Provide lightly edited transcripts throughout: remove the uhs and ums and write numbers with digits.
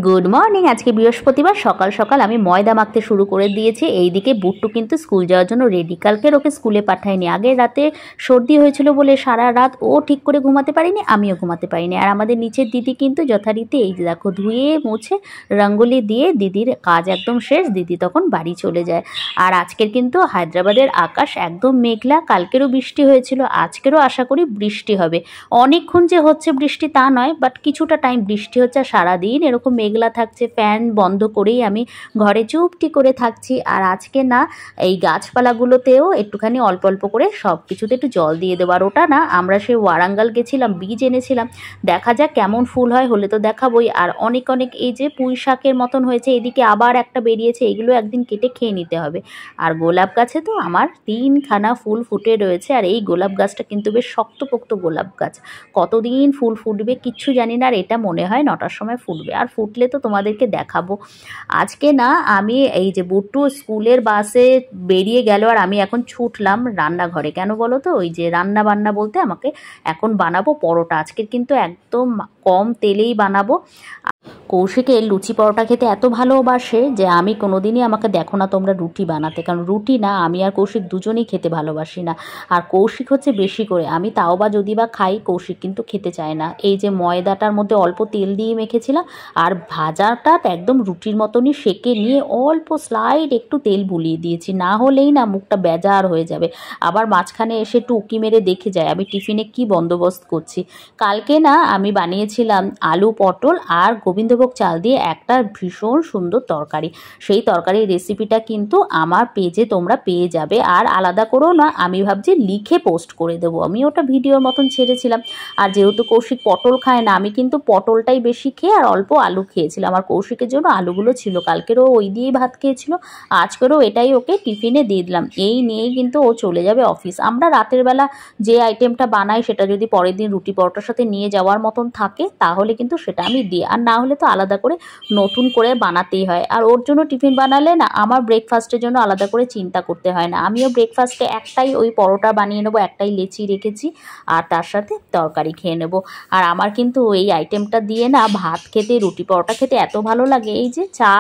Good morning. আজকে বৃহস্পতিবার, সকাল সকাল আমি ময়দা মাখতে শুরু করে দিয়েছি। এইদিকে বুট্টু কিন্তু স্কুল যাওয়ার জন্য রেডি। কালকের ওকে স্কুলে পাঠাইনি, আগের রাতে সর্দি হয়েছিল বলে সারা রাত ও ঠিক করে ঘুমাতে পারিনি, আমিও ঘুমাতে পারিনি। আর আমাদের নিচের দিদি কিন্তু যথারীতি এই যে দেখো ধুয়ে মুছে রঙ্গোলি দিয়ে দিদির কাজ একদম শেষ, দিদি তখন বাড়ি চলে যায়। আর আজকের কিন্তু হায়দ্রাবাদের আকাশ একদম মেঘলা। কালকেরও বৃষ্টি হয়েছিল, আজকেরও আশা করি বৃষ্টি হবে। অনেকক্ষণ যে হচ্ছে বৃষ্টি তা নয়, বাট কিছুটা টাইম বৃষ্টি হচ্ছে। সারাদিন এরকম মেঘলা থাকছে, ফ্যান বন্ধ করেই আমি ঘরে চুপটি করে থাকছি। আর আজকে না এই গাছপালাগুলোতেও একটুখানি অল্প অল্প করে সব কিছুতে একটু জল দিয়ে দেবো। আর ওটা না আমরা সে ওয়ারাঙ্গাল গেছিলাম, বীজ এনেছিলাম, দেখা যাক কেমন ফুল হয়, হলে তো দেখাবোই। আর অনেক অনেক এই যে পুঁই শাকের মতন হয়েছে, এদিকে আবার একটা বেরিয়েছে, এগুলো একদিন কেটে খেয়ে নিতে হবে। আর গোলাপ গাছে তো আমার 3খানা ফুল ফুটে রয়েছে। আর এই গোলাপ গাছটা কিন্তু বেশ শক্তপোক্ত গোলাপ গাছ, কতদিন ফুল ফুটবে কিচ্ছু জানি না। আর এটা মনে হয় 9টার সময় ফুটবে, আর ফুটলে তো তোমাদেরকে দেখাবো। আজকে না আমি এই যে বুট্টু স্কুলের বাসে বেরিয়ে গেল, আর আমি এখন ছুটলাম রান্নাঘরে। কেন বলো তো, ওই যে রান্না বান্না বলতে আমাকে এখন বানাবো পরোটা। আজকের কিন্তু একদম কম তেলেই বানাবো। কৌশিকের লুচি পরোটা খেতে এত ভালোবাসে যে আমি কোনোদিনই, আমাকে দেখো না তোমরা রুটি বানাতে, কারণ রুটি না আমি আর কৌশিক দুজনেই খেতে ভালোবাসি না। আর কৌশিক হচ্ছে বেশি করে, আমি তাও বা যদি বা খাই, কৌশিক কিন্তু খেতে চায় না। এই যে ময়দাটার মধ্যে অল্প তেল দিয়ে মেখেছিলাম, আর ভাজাটা একদম রুটির মতনই সেকে নিয়ে অল্প স্লাইড একটু তেল বুলিয়ে দিয়েছি, না হলেই না মুখটা বেজার হয়ে যাবে। আবার মাঝখানে এসে একটু উকি মেরে দেখে যায় আমি টিফিনে কি বন্দোবস্ত করছি। কালকে না আমি বানিয়েছিলাম আলু পটল আর গোবিন্দভোগ চাল দিয়ে একটা ভীষণ সুন্দর তরকারি। সেই তরকারির রেসিপিটা কিন্তু আমার পেজে তোমরা পেয়ে যাবে। আর আলাদা করেও না, আমি ভাবছি লিখে পোস্ট করে দেবো। আমি ওটা ভিডিওর মতন ছেড়েছিলাম। আর যেহেতু কৌশিক পটল খায় না, আমি কিন্তু পটলটাই বেশি খেয়ে আর অল্প আলু খেয়েছিলাম। আর কৌশিকের জন্য আলুগুলো ছিল, কালকেরও ওই দিয়েই ভাত খেয়েছিল, আজকেরও এটাই ওকে টিফিনে দিয়ে দিলাম। এই নিয়েই কিন্তু ও চলে যাবে অফিস। আমরা রাতের বেলা যে আইটেমটা বানাই সেটা যদি পরের দিন রুটি পরোটার সাথে নিয়ে যাওয়ার মতন থাকে, তাহলে কিন্তু সেটা আমি দিই। আর না হলে তো আলাদা করে নতুন করে বানাতেই হয়। আর ওর জন্য টিফিন বানালে না আমার ব্রেকফাস্টের জন্য আলাদা করে চিন্তা করতে হয় না। আমিও ব্রেকফাস্টে একটাই ওই পরোটা বানিয়ে নেবো, একটাই লেচি রেখেছি, আর তার সাথে তরকারি খেয়ে নেবো। আর আমার কিন্তু এই আইটেমটা দিয়ে না ভাত খেতে, রুটি পরোটা খেতে এত ভালো লাগে। এই যে চা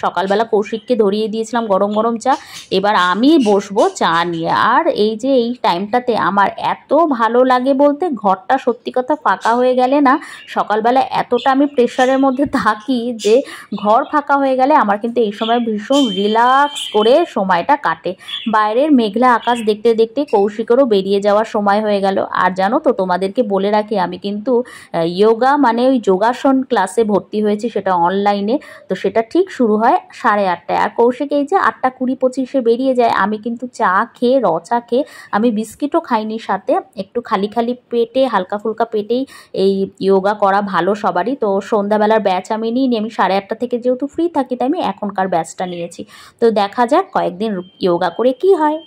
সকালবেলা কৌশিককে ধরিয়ে দিয়েছিলাম গরম গরম চা, এবার আমি বসবো চা নিয়ে। আর এই যে এই টাইমটাতে আমার এত ভালো লাগে বলতে, ঘরটা সত্যি কথা ফাঁকা হয়ে গেলে না, সকালবেলা এতটা আমি প্রেশারের মধ্যে থাকি যে ঘর ফাঁকা হয়ে গেলে আমার কিন্তু এই সময় ভীষণ রিল্যাক্স করে সময়টা কাটে। বাইরের মেঘলা আকাশ দেখতে দেখতে কৌশিকেরও বেরিয়ে যাওয়ার সময় হয়ে গেল। আর জানো তো, তোমাদেরকে বলে রাখি, আমি কিন্তু যোগা মানে ওই যোগাসন ক্লাসে ভর্তি হয়েছি, সেটা অনলাইনে। তো সেটা ঠিক শুরু হয় 8:30টায়। আর কৌশিক এই যে 8:20-25 বেরিয়ে যায়। আমি কিন্তু চা খেয়ে, চা খেয়ে, আমি বিস্কিটও খাইনি সাথে, একটু খালি খালি পেটে, হালকা ফুলকা পেটেই এই যোগা করা ভালো সবারই। তো সন্ধ্যাবেলার ব্যাচ আমি নিইনি, আমি 8:30 থেকে যেহেতু ফ্রি থাকি, তাই আমি এখনকার ব্যাচটা নিয়েছি। তো দেখা যাক কয়েকদিন যোগা করে কি হয়।